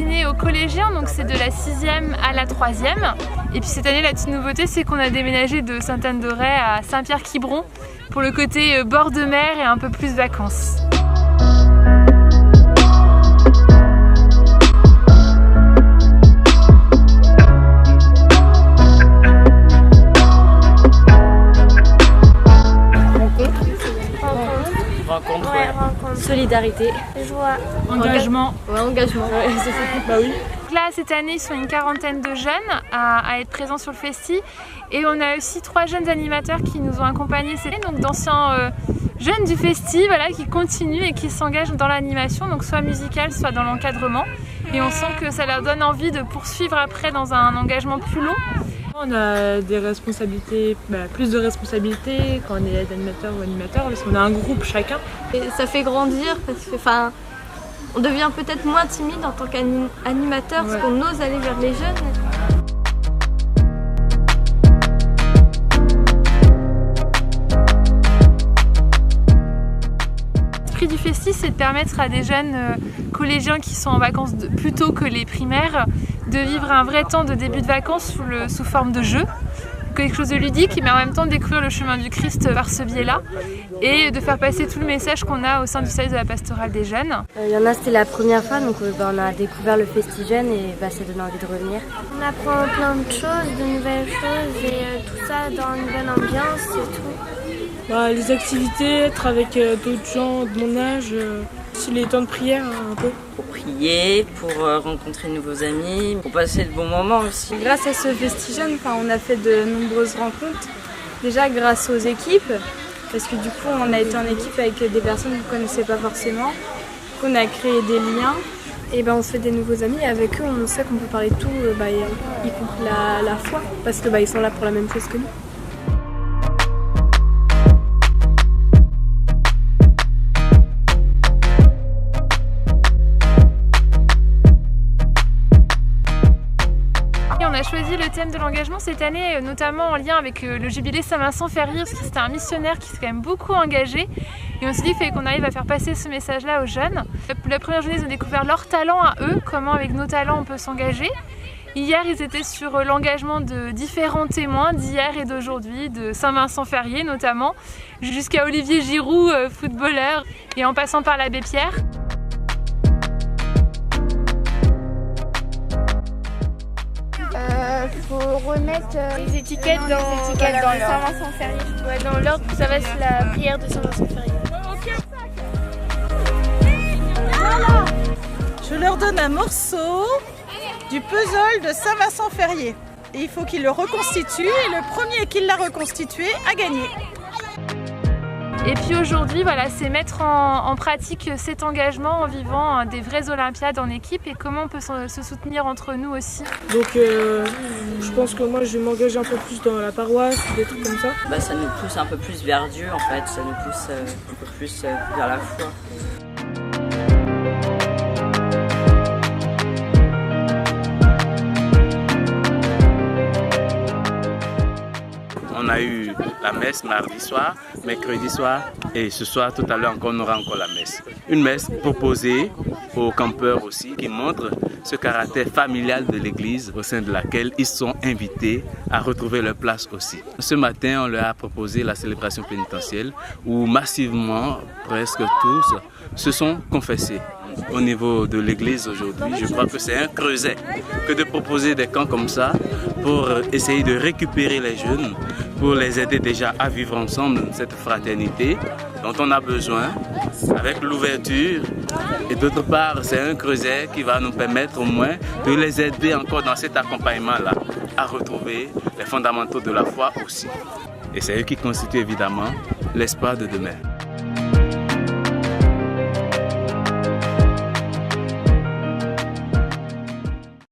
destiné aux collégiens, donc c'est de la 6e à la 3e. Et puis cette année, la petite nouveauté, c'est qu'on a déménagé de Sainte-Anne-de-Ré à Saint-Pierre-Quiberon pour le côté bord de mer et un peu plus vacances. Rencontre. Solidarité. Joie. Engagement. Engagement. Ouais, c'est ça. Bah oui. Là, cette année, ils sont une quarantaine de jeunes à être présents sur le festi. Et on a aussi 3 jeunes animateurs qui nous ont accompagnés cette année, donc d'anciens jeunes du festi, voilà, qui continuent et qui s'engagent dans l'animation, donc soit musicale, soit dans l'encadrement. Et on sent que ça leur donne envie de poursuivre après dans un engagement plus long. On a des responsabilités, plus de responsabilités quand on est animateur ou animateur, parce qu'on a un groupe chacun. Et ça fait grandir parce que, on devient peut-être moins timide en tant qu'animateur, parce qu'on ose aller vers les jeunes. L'esprit du festi, c'est de permettre à des jeunes collégiens qui sont en vacances plus tôt que les primaires de vivre un vrai temps de début de vacances sous forme de jeu, quelque chose de ludique, mais en même temps de découvrir le chemin du Christ par ce biais-là et de faire passer tout le message qu'on a au sein du service de la pastorale des jeunes. Il y en a, c'était la première fois, donc on a découvert le Festi Jeune et ça donne envie de revenir. On apprend plein de choses, de nouvelles choses et tout ça dans une bonne ambiance et tout. Les activités, être avec d'autres gens de mon âge, aussi les temps de prière un peu. Pour prier, pour rencontrer de nouveaux amis, pour passer de bons moments aussi. Grâce à ce Festi Jeune, on a fait de nombreuses rencontres. Déjà grâce aux équipes, parce que du coup on a été en équipe avec des personnes qu'on ne connaissait pas forcément. On a créé des liens. Et on se fait des nouveaux amis et avec eux on sait qu'on peut parler de tout, y compris la foi, parce que ils sont là pour la même chose que nous. On a choisi le thème de l'engagement cette année, notamment en lien avec le jubilé Saint-Vincent-Ferrier, parce que c'était un missionnaire qui s'est quand même beaucoup engagé. Et on s'est dit qu'il fallait qu'on arrive à faire passer ce message-là aux jeunes. La première journée, ils ont découvert leur talent à eux, comment avec nos talents on peut s'engager. Hier, ils étaient sur l'engagement de différents témoins d'hier et d'aujourd'hui, de Saint-Vincent-Ferrier notamment, jusqu'à Olivier Giroud, footballeur, et en passant par l'abbé Pierre. Faut remettre les étiquettes dans Saint-Vincent-Ferrier. Ouais, dans l'ordre, ça va, c'est la prière de Saint-Vincent-Ferrier. Je leur donne un morceau du puzzle de Saint-Vincent-Ferrier. Et il faut qu'ils le reconstituent et le premier qui l'a reconstitué a gagné. Et puis aujourd'hui, voilà, c'est mettre en pratique cet engagement en vivant des vraies Olympiades en équipe et comment on peut se soutenir entre nous aussi. Donc je pense que moi je vais m'engager un peu plus dans la paroisse, des trucs comme ça. Ça nous pousse un peu plus vers Dieu en fait, ça nous pousse un peu plus vers la foi. On a eu la messe mardi soir, mercredi soir et ce soir, tout à l'heure encore, on aura encore la messe. Une messe proposée aux campeurs aussi qui montre ce caractère familial de l'église au sein de laquelle ils sont invités à retrouver leur place aussi. Ce matin, on leur a proposé la célébration pénitentielle où massivement, presque tous, se sont confessés. Au niveau de l'église aujourd'hui, je crois que c'est un creuset que de proposer des camps comme ça pour essayer de récupérer les jeunes, pour les aider déjà à vivre ensemble cette fraternité dont on a besoin avec l'ouverture. Et d'autre part, c'est un creuset qui va nous permettre au moins de les aider encore dans cet accompagnement-là à retrouver les fondamentaux de la foi aussi. Et c'est eux qui constituent évidemment l'espoir de demain.